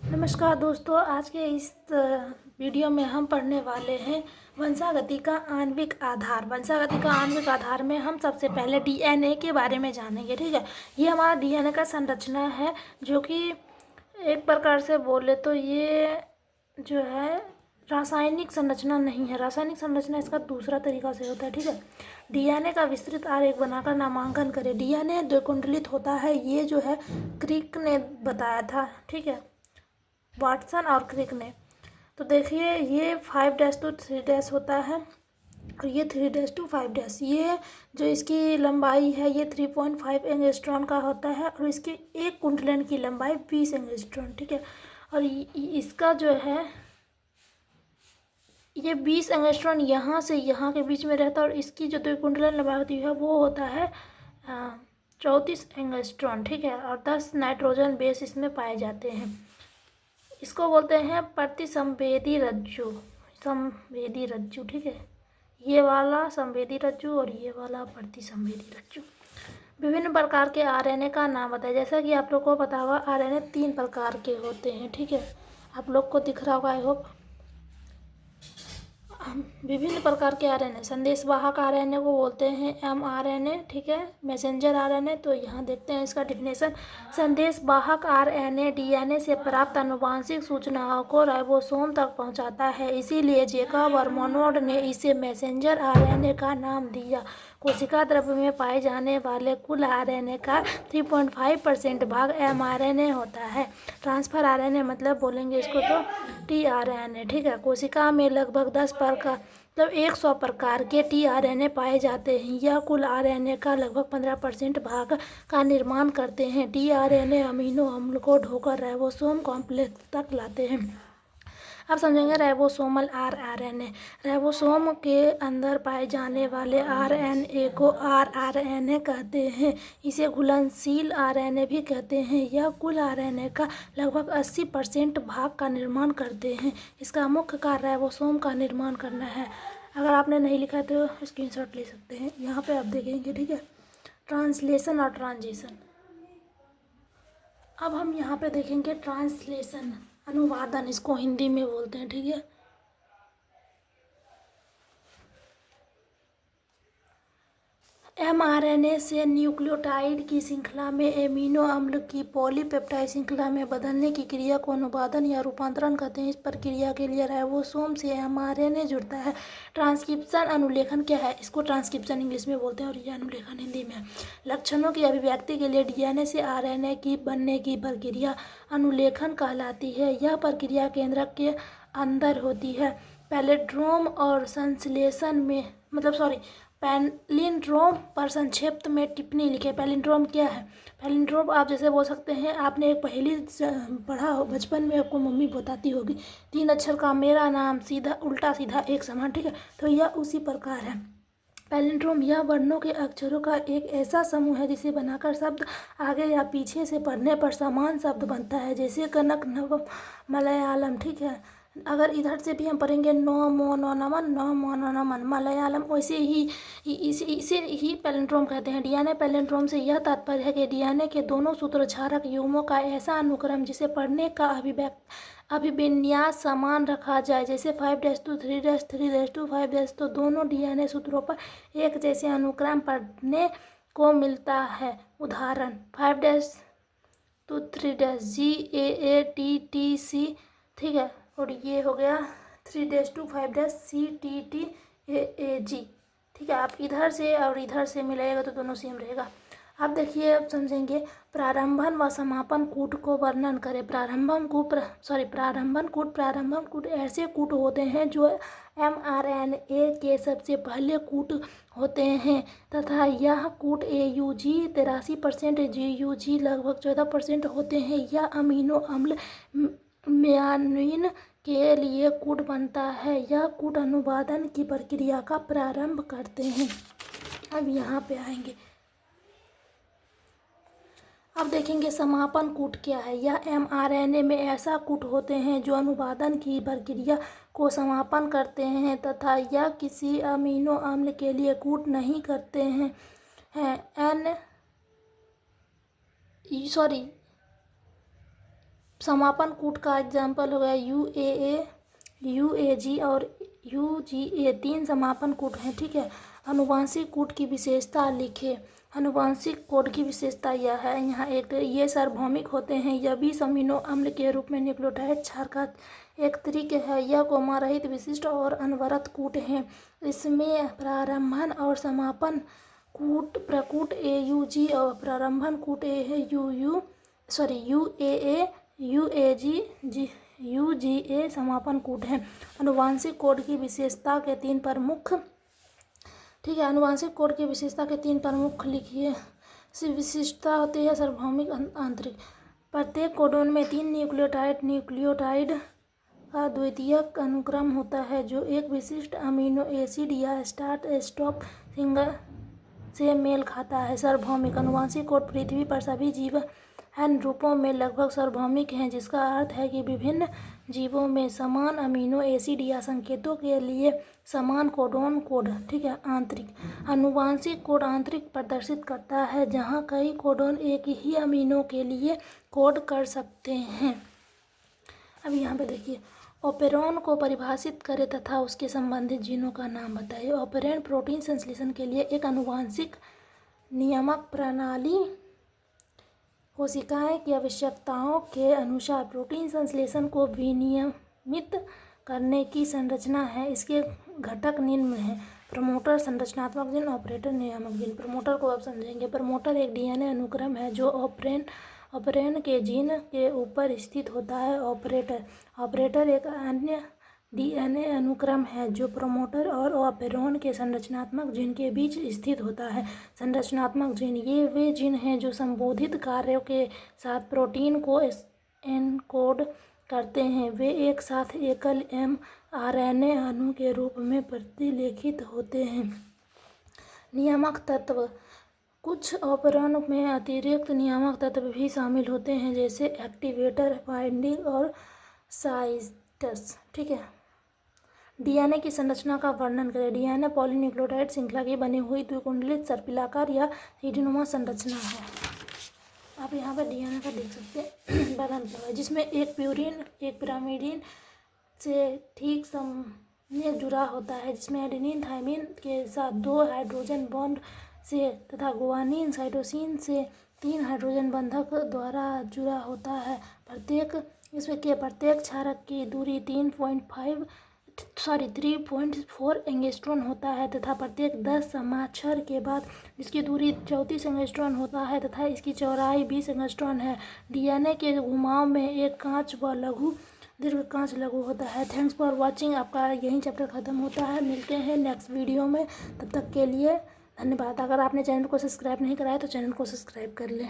नमस्कार दोस्तों, आज के इस वीडियो में हम पढ़ने वाले हैं वंशागति का आणविक आधार। वंशागति का आणविक आधार में हम सबसे पहले डीएनए के बारे में जानेंगे। ठीक है, ये हमारा डीएनए का संरचना है, जो कि एक प्रकार से बोले तो ये जो है रासायनिक संरचना नहीं है। रासायनिक संरचना इसका दूसरा तरीका से होता है। ठीक है, डीएनए का विस्तृत आरेख बनाकर नामांकन करें। डीएनए द्विकुंडलित होता है, ये जो है क्रिक ने बताया था। ठीक है, वाटसन और क्रिक ने। तो देखिए, ये 5' to 3' होता है और ये 3' to 5'। ये जो इसकी लंबाई है ये 3.5 एंगस्ट्रॉन का होता है और इसकी एक कुंडलन की लंबाई 20 एंगस्ट्रॉन। ठीक है, और इसका जो है ये 20 एंगस्ट्रॉन यहाँ से यहाँ के बीच में रहता है और इसकी जो द्विकुंडलन लंबाई होती है वो होता है 34 एंगस्ट्रॉन। ठीक है, और 10 नाइट्रोजन बेस इसमें पाए जाते हैं। इसको बोलते हैं प्रतिसंवेदी रज्जु। संवेदी रज्जु, ठीक है, ये वाला संवेदी रज्जु और ये वाला प्रतिसंवेदी रज्जु। विभिन्न प्रकार के आरएनए का नाम बताएं। जैसा कि आप लोग को पता होगा, आरएनए 3 प्रकार के होते हैं। ठीक है, आप लोग को दिख रहा होगा, आई होप। विभिन्न प्रकार के आरएनए, संदेशवाहक आरएनए को बोलते हैं एमआरएनए। ठीक है, मैसेंजर आरएनए। तो यहाँ देखते हैं इसका डिफिनेशन। संदेशवाहक आरएनए डीएनए से प्राप्त आनुवांशिक सूचनाओं को राइबोसोम तक पहुँचाता है, इसीलिए जैकब और मोनोड ने इसे मैसेंजर आरएनए का नाम दिया। कोशिका द्रव्य में पाए जाने वाले कुल आरएनए का 3.5% भाग एमआरएनए होता है। ट्रांसफर आरएनए मतलब बोलेंगे इसको तो टीआरएनए। ठीक है, कोशिका में लगभग 100 प्रकार के टीआरएनए पाए जाते हैं। यह कुल आरएनए का लगभग 15% भाग का निर्माण करते हैं। टीआरएनए अमीनो अम्ल को ढोकर राइबोसोम कॉम्प्लेक्स तक लाते हैं। अब समझेंगे राइबोसोमल आरएनए। राइबोसोम के अंदर पाए जाने वाले आरएनए को आरआरएनए कहते हैं। इसे घुलनशील आरएनए भी कहते हैं। यह कुल आरएनए का लगभग 80% भाग का निर्माण करते हैं। इसका मुख्य कार्य राइबोसोम का निर्माण करना है। अगर आपने नहीं लिखा है तो स्क्रीनशॉट ले सकते हैं, यहाँ पे आप देखेंगे। ठीक है, ट्रांसलेशन और ट्रांजिशन। अब हम यहाँ पे देखेंगे ट्रांसलेशन, अनुवादन इसको हिंदी में बोलते हैं। ठीक है, एमआरएनए से न्यूक्लियोटाइड की श्रृंखला में एमिनो अम्ल की पॉलीपेप्टाइड श्रृंखला में बदलने की क्रिया को अनुवादन या रूपांतरण कहते हैं। इस प्रक्रिया के लिए राइबोसोम से एमआरएनए जुड़ता है। ट्रांसक्रिप्शन अनुलेखन क्या है? इसको ट्रांसक्रिप्शन इंग्लिश में बोलते हैं और ये अनुलेखन हिंदी में है। लक्षणों की अभिव्यक्ति के लिए डीएनए से आरएनए की बनने की प्रक्रिया अनुलेखन कहलाती है। यह प्रक्रिया केंद्रक के अंदर होती है। पैलिंड्रोम और संश्लेषण में पैलिंड्रोम पर संक्षिप्त में टिप्पणी लिखे। पैलिंड्रोम क्या है? पैलिंड्रोम आप जैसे बोल सकते हैं, आपने एक पहेली पढ़ा हो बचपन में, आपको मम्मी बताती होगी, 3 अक्षर का मेरा नाम सीधा उल्टा सीधा एक समान। ठीक है, तो यह उसी प्रकार है। पैलिंड्रोम यह वर्णों के अक्षरों का एक ऐसा समूह है जिसे बनाकर शब्द आगे या पीछे से पढ़ने पर समान शब्द बनता है, जैसे कनक नव मलयालम। ठीक है, अगर इधर से भी हम पढ़ेंगे नो मो नो नमन, नो मो नो नमन मलयालम, वैसे ही इसे ही पैलिंड्रोम कहते हैं। डीएनए पैलिंड्रोम से यह तात्पर्य है कि डीएनए के दोनों सूत्रधारक युग्मों का ऐसा अनुक्रम जिसे पढ़ने का अभिविन्यास समान रखा जाए, जैसे 5' to 3' 3' to 5'। तो दोनों डीएनए सूत्रों पर एक जैसे अनुक्रम पढ़ने को मिलता है। उदाहरण 5' to 3' GAATTC। ठीक है, और ये हो गया 3' to 5' CTTAAG। ठीक है, आप इधर से और इधर से मिलाइएगा तो दोनों सेम रहेगा। अब देखिए, अब समझेंगे प्रारंभन व समापन कूट को वर्णन करें। प्रारंभन कूट ऐसे कूट होते हैं जो एमआरएनए के सबसे पहले कूट होते हैं तथा यह कूट AUG 83%, GUG लगभग 14% होते हैं। यह अमीनो अम्ल म्यानुइन के लिए कूट बनता है। यह कूट अनुवादन की प्रक्रिया का प्रारंभ करते हैं। अब यहाँ पे आएंगे, अब देखेंगे समापन कूट क्या है। यह एमआरएनए में ऐसा कूट होते हैं जो अनुवादन की प्रक्रिया को समापन करते हैं तथा यह किसी अमीनो अम्ल के लिए कूट नहीं करते हैं। समापन कूट का एग्जाम्पल हो गया UAA, UAG और UGA, 3 समापन कूट हैं, ठीक है। अनुवांशिक कूट की विशेषता लिखे। अनुवांशिक कोड की विशेषता यह है, यहाँ एक ये सार्वभौमिक होते हैं, यह 20 अमीनो अम्ल के रूप में न्यूक्लियोटाइड क्षार का एक तरीके है। यह कोमा रहित विशिष्ट और अनवरत कूट हैं। इसमें प्रारंभन और समापन कूट प्रकूट AUG और प्रारंभन कूट UAA, UAG, UGA समापन कूट हैं। अनुवांशिक कोड की विशेषता के 3 प्रमुख, ठीक है। अनुवांशिक कोड की विशेषता के 3 प्रमुख लिखिए। विशिष्टता होती है सार्वभौमिक आंतरिक। प्रत्येक कोडोन में 3 न्यूक्लियोटाइड का द्वितीयक अनुक्रम होता है जो एक विशिष्ट अमीनो एसिड या स्टार्ट स्टॉप सिंगल से मेल खाता है। सार्वभौमिक अनुवांशिक कोड पृथ्वी पर सभी जीवन रूपों में लगभग सार्वभौमिक हैं, जिसका अर्थ है कि विभिन्न जीवों में समान अमीनो एसिड या संकेतों के लिए समान कोडोन कोड, ठीक है। आंतरिक अनुवांशिक कोड आंतरिक प्रदर्शित करता है, जहां कई कोडोन एक ही अमीनो के लिए कोड कर सकते हैं। अब यहाँ पे देखिए, ऑपेरॉन को परिभाषित करें तथा उसके संबंधित जीनों का नाम बताइए। ऑपेरैंड प्रोटीन संश्लेषण के लिए एक आनुवंशिक नियामक प्रणाली कोशिकाएं की आवश्यकताओं के अनुसार प्रोटीन संश्लेषण को विनियमित करने की संरचना है। इसके घटक निम्न हैं: प्रमोटर, संरचनात्मक जीन, ऑपरेटर, नियामक जीन। प्रमोटर को आप समझेंगे। प्रमोटर एक DNA अनुक्रम है जो ऑपरेंड के जीन के ऊपर स्थित होता है। ऑपरेटर एक अन्य DNA अनुक्रम है जो प्रमोटर और ऑपेरॉन के संरचनात्मक जीन के बीच स्थित होता है। संरचनात्मक जीन ये वे जीन हैं जो संबोधित कार्यों के साथ प्रोटीन को एनकोड करते हैं। वे एक साथ एकल mRNA अणु के रूप में प्रतिलेखित होते हैं। नियामक तत्व, कुछ ऑपरेंड में अतिरिक्त नियामक तत्व भी शामिल होते हैं, जैसे एक्टिवेटर, बाइंडिंग और साइट्स, ठीक है। DNA की संरचना का वर्णन करें। DNA पॉलीन्यूक्लियोटाइड श्रृंखला की बनी हुई द्विकुंडलित सर्पिलाकार या सीढ़ीनुमा संरचना है। आप यहाँ पर DNA का देख सकते हैं वर्णन किया है, जिसमें एक प्यूरिन एक पिरामिडिन से ठीक समूह जुड़ा होता है, जिसमें एडेनिन थाइमिन के साथ 2 हाइड्रोजन बॉन्ड से तथा गुआनिन साइटोसिन से 3 हाइड्रोजन बंधक द्वारा जुड़ा होता है। इसमें के प्रत्येक क्षारक की दूरी 3.4 एंगस्ट्रॉन होता है तथा प्रत्येक 10 समाक्षर के बाद इसकी दूरी 34 एंगस्ट्रॉन होता है तथा इसकी चौड़ाई 20 एंगस्ट्रॉन है। DNA के घुमाव में एक कांच व दीर्घ कांच लघु होता है। Thanks for watching. आपका यही चैप्टर खत्म होता है। मिलते हैं नेक्स्ट वीडियो में, तब तक के लिए धन्यवाद। अगर आपने चैनल को सब्सक्राइब नहीं कराया तो चैनल को सब्सक्राइब कर लें।